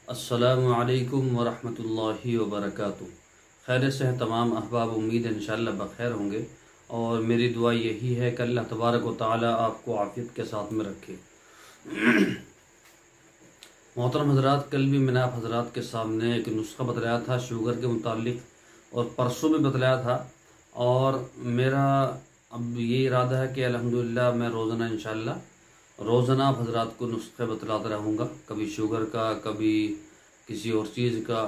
अस्सलामुअलैकुम वरहमतुल्लाहि वबरकातुहू। खैर से हैं तमाम अहबाब, उम्मीद है इंशाअल्लाह बखैर होंगे। और मेरी दुआ यही है कि अल्लाह तबारक व तआला आपको आफियत के साथ में रखे। मोहतरम हज़रात, कल भी मैंने आप हज़रात के सामने एक नुस्खा बतलाया था शुगर के मुतालिक, और परसों भी बतलाया था। और मेरा अब ये इरादा है कि अल्हम्दुलिल्लाह मैं रोज़ाना इंशाअल्लाह रोज़ाना आप हज़रात को नुस्खे बतलाता रहूँगा, कभी शुगर का, कभी किसी और चीज़ का,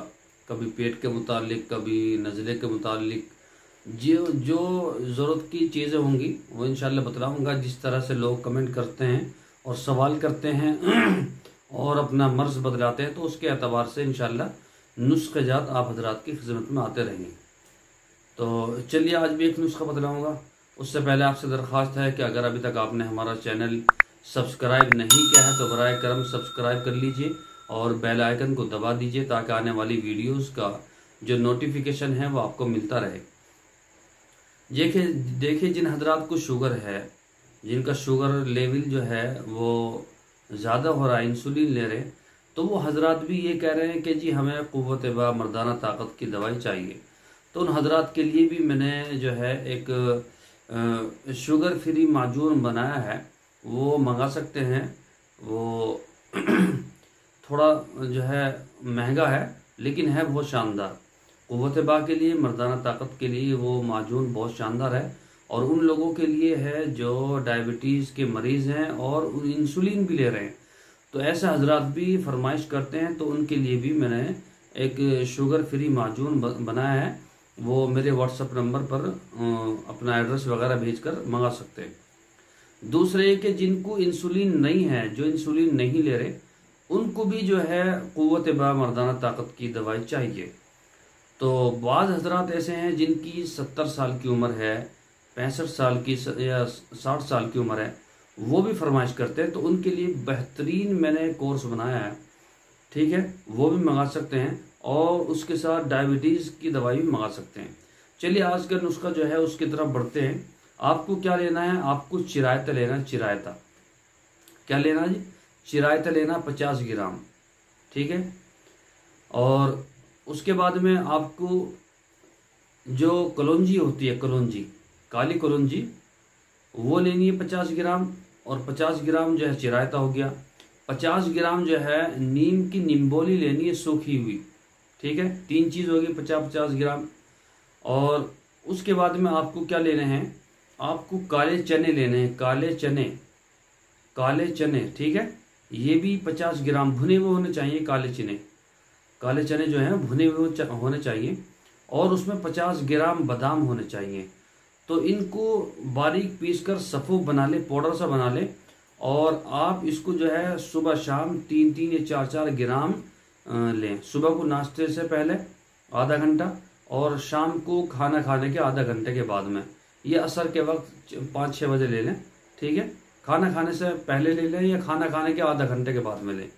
कभी पेट के मुतालिक, कभी नज़ले के मुतालिक। जो जो ज़रूरत की चीज़ें होंगी वो इंशाअल्लाह बतलाऊँगा। जिस तरह से लोग कमेंट करते हैं और सवाल करते हैं और अपना मर्ज़ बदलाते हैं, तो उसके एतबार से इंशाअल्लाह नुस्खे जात आप हज़रात की खिदमत में आते रहेंगे। तो चलिए, आज भी एक नुस्खा बतलाऊँगा। उससे पहले आपसे दरख्वास्त है कि अगर अभी तक आपने हमारा चैनल सब्सक्राइब नहीं किया है तो बराए करम सब्सक्राइब कर लीजिए और बेल आइकन को दबा दीजिए, ताकि आने वाली वीडियोस का जो नोटिफिकेशन है वो आपको मिलता रहे। देखिए जिन हजरात को शुगर है, जिनका शुगर लेवल जो है वो ज़्यादा हो रहा है, इंसुलिन ले रहे हैं, तो वो हजरात भी ये कह रहे हैं कि जी हमें क़ुव्वत बा मर्दाना ताकत की दवाई चाहिए। तो उन हजरात के लिए भी मैंने जो है एक शुगर फ्री माजून बनाया है, वो मंगा सकते हैं। वो थोड़ा जो है महंगा है, लेकिन है बहुत शानदार। क़ुव्वत बा के लिए, मर्दाना ताकत के लिए वो माजून बहुत शानदार है। और उन लोगों के लिए है जो डायबिटीज़ के मरीज़ हैं और इंसुलिन भी ले रहे हैं, तो ऐसे हजरात भी फरमाइश करते हैं, तो उनके लिए भी मैंने एक शुगर फ्री माजून बनाया है। वो मेरे व्हाट्सएप नंबर पर अपना एड्रेस वगैरह भेजकर मंगा सकते हैं। दूसरे कि जिनको इंसुलिन नहीं है, जो इंसुलिन नहीं ले रहे, उनको भी जो है क़ुव्वत बा मर्दाना ताकत की दवाई चाहिए। तो बाज़ हजरात ऐसे हैं जिनकी 70 साल की उम्र है, 65 साल की या 60 साल की उम्र है, वो भी फरमाइश करते हैं, तो उनके लिए बेहतरीन मैंने कोर्स बनाया है। ठीक है, वो भी मंगा सकते हैं और उसके साथ डायबिटीज़ की दवाई भी मंगा सकते हैं। चलिए, आज का नुस्खा जो है उसकी तरफ बढ़ते हैं। आपको क्या लेना है? आपको चिरायता लेना। चिरायता क्या लेना जी? चिरायता लेना 50 ग्राम। ठीक है, और उसके बाद में आपको जो कलौंजी होती है, कलौंजी, काली कलौंजी, वो लेनी है 50 ग्राम। और 50 ग्राम जो है चिरायता हो गया। 50 ग्राम जो है नीम की निम्बोली लेनी है, सूखी हुई। ठीक है, 3 चीज़ होगी 50-50 ग्राम। और उसके बाद में आपको क्या लेने हैं? आपको काले चने लेने हैं, काले चने, काले चने। ठीक है, ये भी 50 ग्राम भुने हुए होने चाहिए। काले चने जो हैं भुने हुए होने चाहिए। और उसमें 50 ग्राम बादाम होने चाहिए। तो इनको बारीक पीसकर सफ़ूफ बना ले, पाउडर सा बना ले। और आप इसको जो है सुबह शाम 3-3 या 4-4 ग्राम लें। सुबह को नाश्ते से पहले आधा घंटा, और शाम को खाना खाने के आधा घंटे के बाद में। ये असर के वक्त 5-6 बजे ले लें। ठीक है, खाना खाने से पहले ले लें या खाना खाने के आधा घंटे के बाद में लें।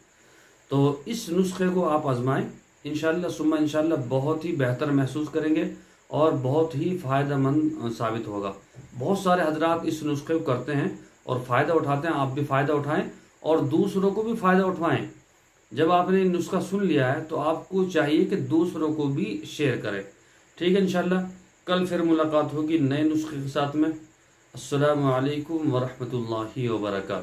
तो इस नुस्खे को आप आजमाएं, इंशाअल्लाह सुम्मा इंशाअल्लाह बहुत ही बेहतर महसूस करेंगे और बहुत ही फ़ायदेमंद साबित होगा। बहुत सारे हजरात इस नुस्खे को करते हैं और फ़ायदा उठाते हैं। आप भी फ़ायदा उठाएं और दूसरों को भी फ़ायदा उठवाएं। जब आपने नुस्खा सुन लिया है तो आपको चाहिए कि दूसरों को भी शेयर करें। ठीक है, इंशाअल्लाह कल फिर मुलाकात होगी नए नुस्खे के साथ में। अस्सलामु अलैकुम वरहमतुल्लाहि वबरकातुहू।